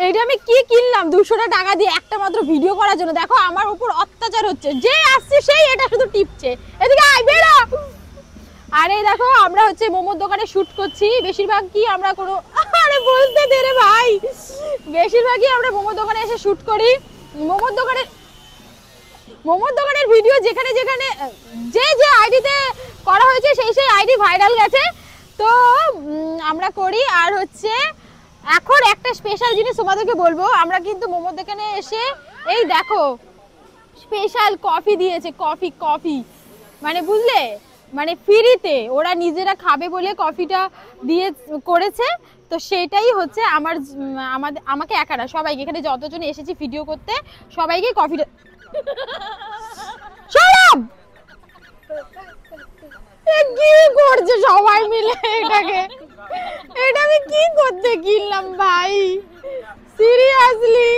এইটা আমি কি কিনলাম 200 টাকা দিয়ে একটা মাত্র ভিডিও করার জন্য। দেখো আমার উপর অত্যাচার হচ্ছে, যে আসছে সেই এটা শুধু টিপছে। এদিকে আয়, বেরো। আর এই দেখো আমরা হচ্ছে মোমোর দোকানে শুট করছি। বেশিরভাগ কি আমরা কোনো, আরে বলতে দে রে ভাই, বেশিরভাগই আমরা মোমোর দোকানে এসে শুট করি। মোমোর দোকানের ভিডিও যেখানে যেখানে যে আইডিতে করা হয়েছে সেই আইডি ভাইরাল গেছে, তো আমরা করি। আর হচ্ছে এখন একটা স্পেশাল জিনিস তোমাদেরকে বলবো, আমরা কিন্তু মোমোর দোকানে এসে এই দেখো স্পেশাল কফি দিয়েছে, কফি মানে বুঝলে, মানে ফ্রিতে ওরা নিজেরা খাবে বলে কফিটা দিয়ে করেছে। তো সেটাই হচ্ছে আমাকে একা না, সবাইকে, এখানে যতজন এসেছি ভিডিও করতে সবাইকে কফিটা কি করছে সবাই মিলে এটাকে, এটা আমি কি করতে কিনলাম ভাই, সিরিয়াসলি।